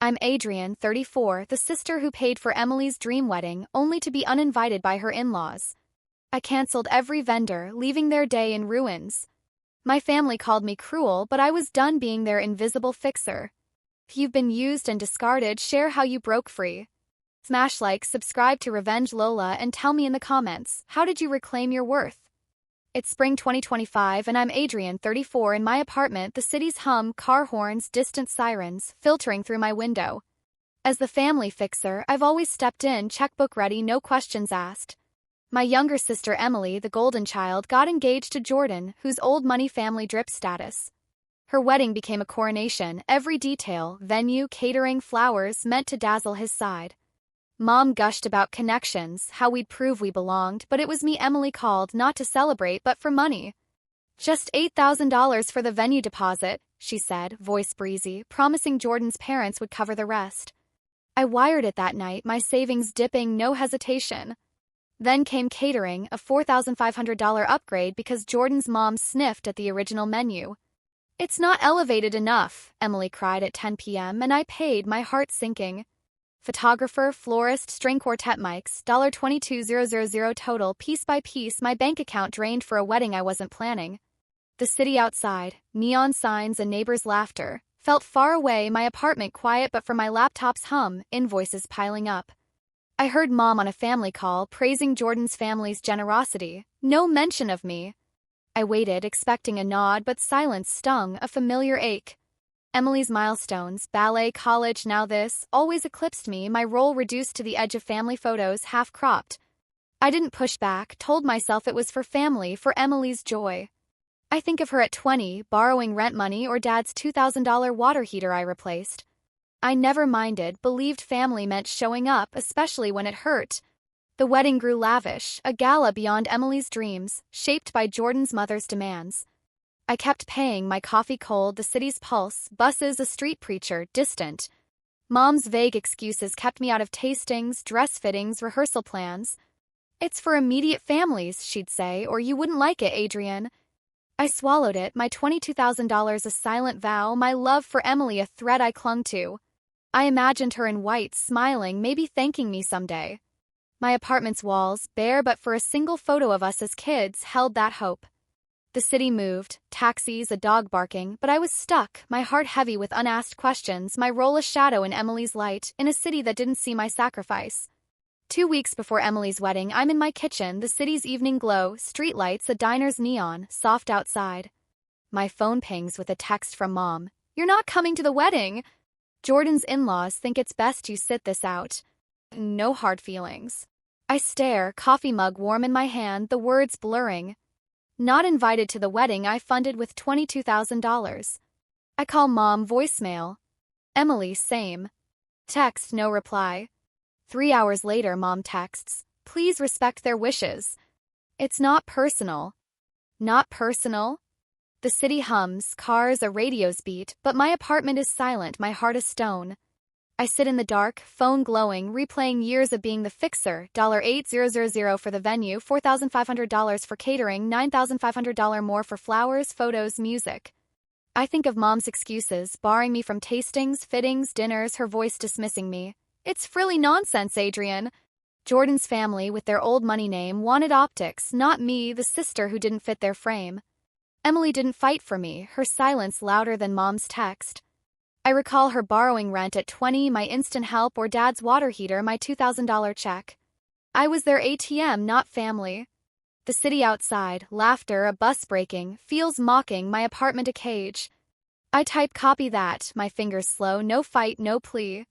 I'm Adrian, 34, the sister who paid for Emily's dream wedding only to be uninvited by her in-laws. I canceled every vendor, leaving their day in ruins. My family called me cruel, but I was done being their invisible fixer. If you've been used and discarded, share how you broke free. Smash like, subscribe to Revenge Lola, and tell me in the comments, how did you reclaim your worth? It's spring 2025 and I'm Adrian, 34, in my apartment, the city's hum, car horns, distant sirens, filtering through my window. As the family fixer, I've always stepped in, checkbook ready, no questions asked. My younger sister Emily, the golden child, got engaged to Jordan, whose old money family drip status. Her wedding became a coronation, every detail, venue, catering, flowers, meant to dazzle his side. Mom gushed about connections, how we'd prove we belonged, but it was me Emily called, not to celebrate but for money. Just $8,000 for the venue deposit, she said, voice breezy, promising Jordan's parents would cover the rest. I wired it that night, my savings dipping, no hesitation. Then came catering, a $4,500 upgrade because Jordan's mom sniffed at the original menu. It's not elevated enough, Emily cried at 10 p.m., and I paid, my heart sinking. Photographer, florist, string quartet mics, $22,000 total, piece by piece, my bank account drained for a wedding I wasn't planning. The city outside, neon signs and neighbors' laughter, felt far away, my apartment quiet but for my laptop's hum, invoices piling up. I heard Mom on a family call praising Jordan's family's generosity, no mention of me. I waited, expecting a nod, but silence stung, a familiar ache. Emily's milestones, ballet, college, now this, always eclipsed me, my role reduced to the edge of family photos, half-cropped. I didn't push back, told myself it was for family, for Emily's joy. I think of her at 20, borrowing rent money or Dad's $2,000 water heater I replaced. I never minded, believed family meant showing up, especially when it hurt. The wedding grew lavish, a gala beyond Emily's dreams, shaped by Jordan's mother's demands. I kept paying, my coffee cold, the city's pulse, buses, a street preacher, distant. Mom's vague excuses kept me out of tastings, dress fittings, rehearsal plans. It's for immediate families, she'd say, or you wouldn't like it, Adrian. I swallowed it, my $22,000 a silent vow, my love for Emily a thread I clung to. I imagined her in white, smiling, maybe thanking me someday. My apartment's walls, bare but for a single photo of us as kids, held that hope. The city moved, taxis, a dog barking, but I was stuck, my heart heavy with unasked questions, my role a shadow in Emily's light, in a city that didn't see my sacrifice. 2 weeks before Emily's wedding, I'm in my kitchen, the city's evening glow, streetlights, a diner's neon, soft outside. My phone pings with a text from Mom. You're not coming to the wedding! Jordan's in-laws think it's best you sit this out. No hard feelings. I stare, coffee mug warm in my hand, the words blurring. Not invited to the wedding I funded with $22,000. I call Mom, voicemail. Emily, same. Text, no reply. 3 hours later, Mom texts, please respect their wishes. It's not personal. Not personal? The city hums, cars, a radio's beat, but my apartment is silent, my heart a stone. I sit in the dark, phone glowing, replaying years of being the fixer, $8,000 for the venue, $4,500 for catering, $9,500 more for flowers, photos, music. I think of Mom's excuses, barring me from tastings, fittings, dinners, her voice dismissing me. It's frilly nonsense, Adrian. Jordan's family, with their old money name, wanted optics, not me, the sister who didn't fit their frame. Emily didn't fight for me, her silence louder than Mom's text. I recall her borrowing rent at 20, my instant help, or Dad's water heater, my $2,000 check. I was their ATM, not family. The city outside, laughter, a bus braking, feels mocking, my apartment a cage. I type copy that, my fingers slow, no fight, no plea.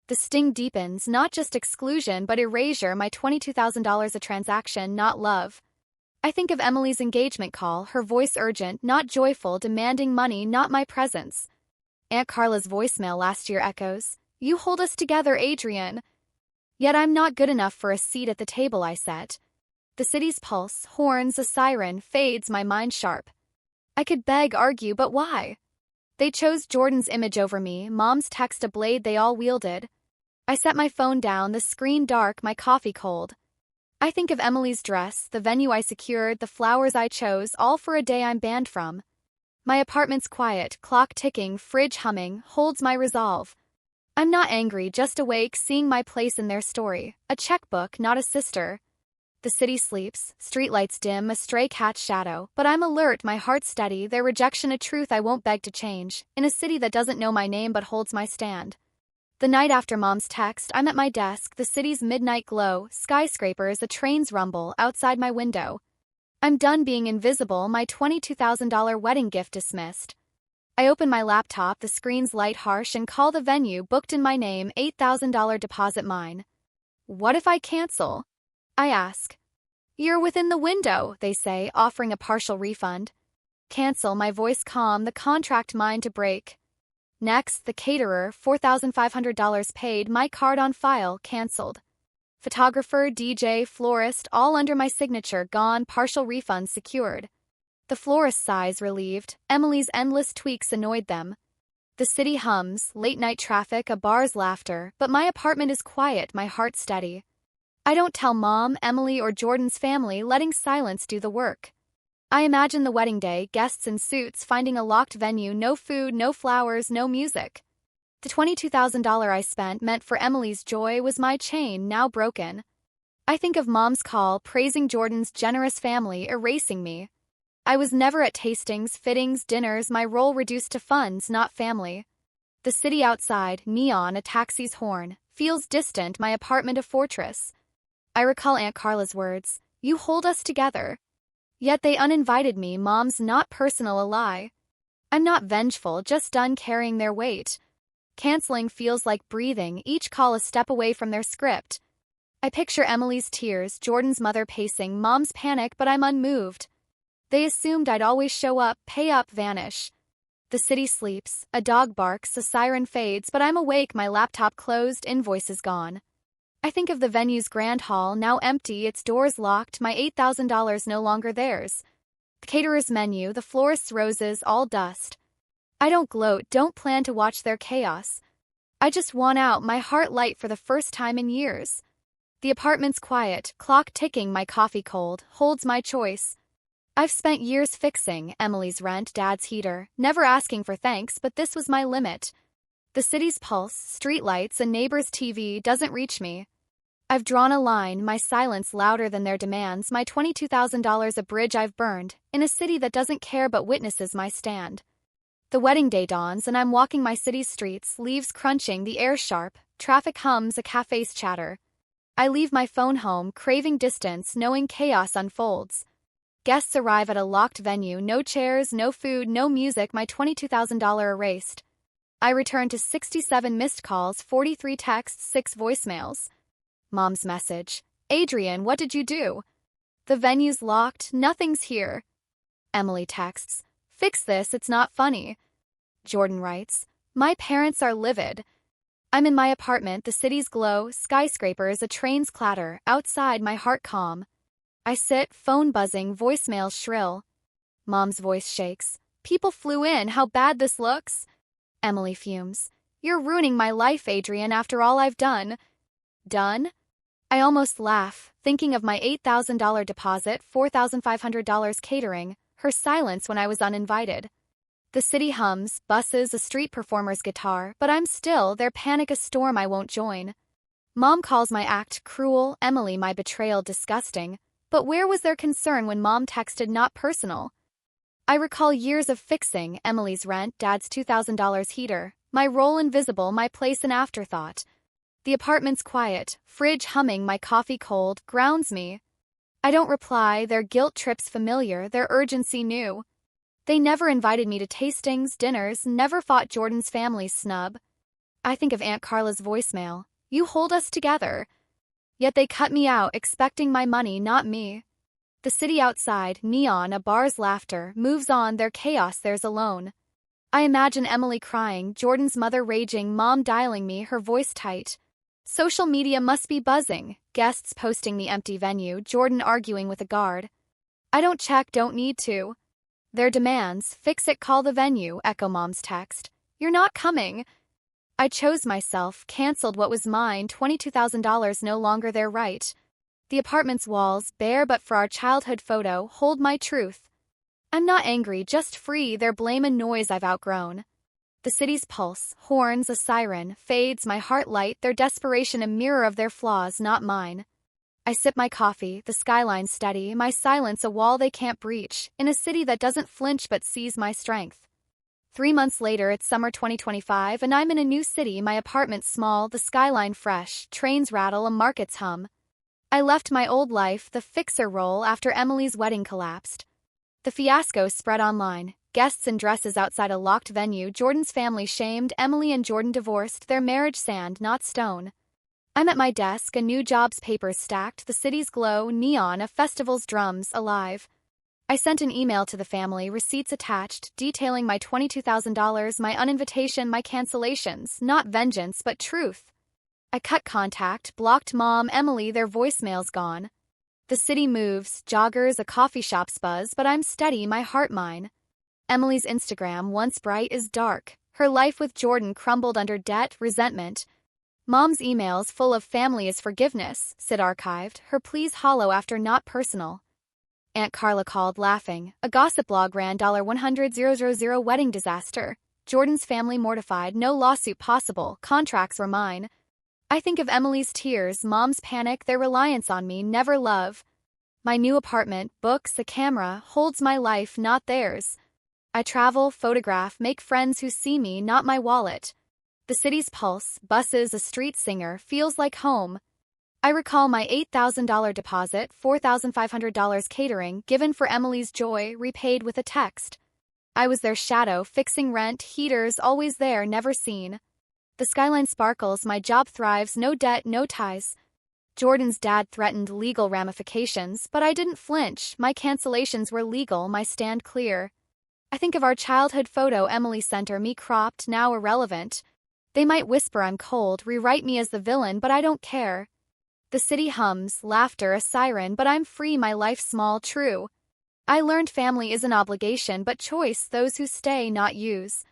The sting deepens, not just exclusion but erasure, my $22,000 a transaction, not love. I think of Emily's engagement call, her voice urgent, not joyful, demanding money, not my presence. Aunt Carla's voicemail last year echoes, you hold us together, Adrian. Yet I'm not good enough for a seat at the table I set. The city's pulse, horns, a siren, fades, my mind sharp. I could beg, argue, but why? They chose Jordan's image over me, Mom's text a blade they all wielded. I set my phone down, the screen dark, my coffee cold. I think of Emily's dress, the venue I secured, the flowers I chose, all for a day I'm banned from. My apartment's quiet, clock ticking, fridge humming, holds my resolve. I'm not angry, just awake, seeing my place in their story. A checkbook, not a sister. The city sleeps, streetlights dim, a stray cat's shadow, but I'm alert, my heart steady, their rejection a truth I won't beg to change, in a city that doesn't know my name but holds my stand. The night after Mom's text, I'm at my desk, the city's midnight glow, skyscrapers, a train's rumble, outside my window. I'm done being invisible, my $22,000 wedding gift dismissed. I open my laptop, the screen's light harsh, and call the venue, booked in my name, $8,000 deposit mine. What if I cancel? I ask. You're within the window, they say, offering a partial refund. Cancel, my voice calm, the contract mine to break. Next, the caterer, $4,500 paid, my card on file, cancelled. Photographer, DJ, florist, all under my signature, gone, partial refund secured. The florist sighs relieved, Emily's endless tweaks annoyed them. The city hums, late-night traffic, a bar's laughter, but my apartment is quiet, my heart steady. I don't tell Mom, Emily, or Jordan's family, letting silence do the work. I imagine the wedding day, guests in suits, finding a locked venue, no food, no flowers, no music. The $22,000 I spent meant for Emily's joy was my chain, now broken. I think of Mom's call, praising Jordan's generous family, erasing me. I was never at tastings, fittings, dinners, my role reduced to funds, not family. The city outside, neon, a taxi's horn, feels distant, my apartment a fortress. I recall Aunt Carla's words, "You hold us together." Yet they uninvited me, Mom's not personal a lie. I'm not vengeful, just done carrying their weight. Canceling feels like breathing, each call a step away from their script. I picture Emily's tears, Jordan's mother pacing, Mom's panic, but I'm unmoved. They assumed I'd always show up, pay up, vanish. The city sleeps, a dog barks, a siren fades, but I'm awake, my laptop closed, invoices gone. I think of the venue's grand hall, now empty, its doors locked, my $8,000 no longer theirs. The caterer's menu, the florist's roses, all dust. I don't gloat, don't plan to watch their chaos. I just want out, my heart light for the first time in years. The apartment's quiet, clock ticking, my coffee cold, holds my choice. I've spent years fixing Emily's rent, Dad's heater, never asking for thanks, but this was my limit. The city's pulse, streetlights, a neighbor's TV doesn't reach me. I've drawn a line, my silence louder than their demands, my $22,000 a bridge I've burned, in a city that doesn't care but witnesses my stand. The wedding day dawns and I'm walking my city's streets, leaves crunching, the air sharp, traffic hums, a cafe's chatter. I leave my phone home, craving distance, knowing chaos unfolds. Guests arrive at a locked venue, no chairs, no food, no music, my $22,000 erased. I return to 67 missed calls, 43 texts, 6 voicemails. Mom's message. Adrian, what did you do? The venue's locked, nothing's here. Emily texts. Fix this, it's not funny. Jordan writes. My parents are livid. I'm in my apartment, the city's glow, skyscrapers, a train's clatter, outside my heart calm. I sit, phone buzzing, voicemails shrill. Mom's voice shakes. People flew in, how bad this looks. Emily fumes. You're ruining my life, Adrian, after all I've done. Done? I almost laugh, thinking of my $8,000 deposit, $4,500 catering, her silence when I was uninvited. The city hums, buses, a street performer's guitar, but I'm still, their panic a storm I won't join. Mom calls my act cruel, Emily my betrayal disgusting, but where was their concern when Mom texted not personal? I recall years of fixing Emily's rent, Dad's $2,000 heater, my role invisible, my place an afterthought. The apartment's quiet, fridge humming, my coffee cold, grounds me. I don't reply, their guilt trips familiar, their urgency new. They never invited me to tastings, dinners, never fought Jordan's family's snub. I think of Aunt Carla's voicemail, you hold us together. Yet they cut me out, expecting my money, not me. The city outside, neon, a bar's laughter, moves on, their chaos, theirs alone. I imagine Emily crying, Jordan's mother raging, Mom dialing me, her voice tight. Social media must be buzzing, guests posting the empty venue, Jordan arguing with a guard. I don't check, don't need to. Their demands, fix it, call the venue, echo Mom's text. You're not coming. I chose myself, cancelled what was mine, $22,000 no longer their right. The apartment's walls, bare but for our childhood photo, hold my truth. I'm not angry, just free, their blame and noise I've outgrown. The city's pulse, horns, a siren, fades, my heart light, their desperation a mirror of their flaws, not mine. I sip my coffee, the skyline steady, my silence a wall they can't breach, in a city that doesn't flinch but sees my strength. 3 months later, it's summer 2025, and I'm in a new city, my apartment small, the skyline fresh, trains rattle, a market's hum. I left my old life, the fixer role, after Emily's wedding collapsed. The fiasco spread online. Guests in dresses outside a locked venue, Jordan's family shamed, Emily and Jordan divorced, their marriage sand, not stone. I'm at my desk, a new job's papers stacked, the city's glow, neon, a festival's drums, alive. I sent an email to the family, receipts attached, detailing my $22,000, my uninvitation, my cancellations, not vengeance but truth. I cut contact, blocked Mom, Emily, their voicemails gone. The city moves, joggers, a coffee shop's buzz, but I'm steady, my heart mine. Emily's Instagram, once bright, is dark. Her life with Jordan crumbled under debt, resentment. Mom's emails full of family is forgiveness, sit archived, her pleas hollow after not personal. Aunt Carla called, laughing. A gossip blog ran $100,000 wedding disaster. Jordan's family mortified, no lawsuit possible, contracts were mine. I think of Emily's tears, Mom's panic, their reliance on me, never love. My new apartment, books, a camera, holds my life, not theirs. I travel, photograph, make friends who see me, not my wallet. The city's pulse, buses, a street singer, feels like home. I recall my $8,000 deposit, $4,500 catering, given for Emily's joy, repaid with a text. I was their shadow, fixing rent, heaters, always there, never seen. The skyline sparkles, my job thrives, no debt, no ties. Jordan's dad threatened legal ramifications, but I didn't flinch, my cancellations were legal, my stand clear. I think of our childhood photo Emily sent her, me cropped, now irrelevant. They might whisper I'm cold, rewrite me as the villain, but I don't care. The city hums, laughter, a siren, but I'm free, my life small, true. I learned family isn't obligation but choice, those who stay, not use.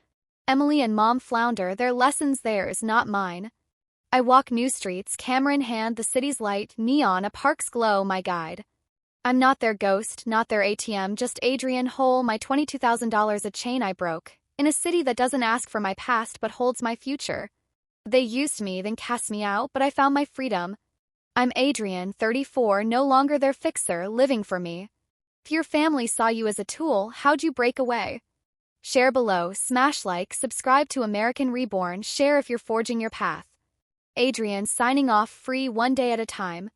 Emily and Mom flounder, their lessons theirs, not mine. I walk new streets, camera in hand, the city's light, neon, a park's glow, my guide. I'm not their ghost, not their ATM, just Adrian whole, my $22,000 a chain I broke, in a city that doesn't ask for my past but holds my future. They used me, then cast me out, but I found my freedom. I'm Adrian, 34, no longer their fixer, living for me. If your family saw you as a tool, how'd you break away? Share below, smash like, subscribe to American Reborn, share if you're forging your path. Adrian signing off, free one day at a time.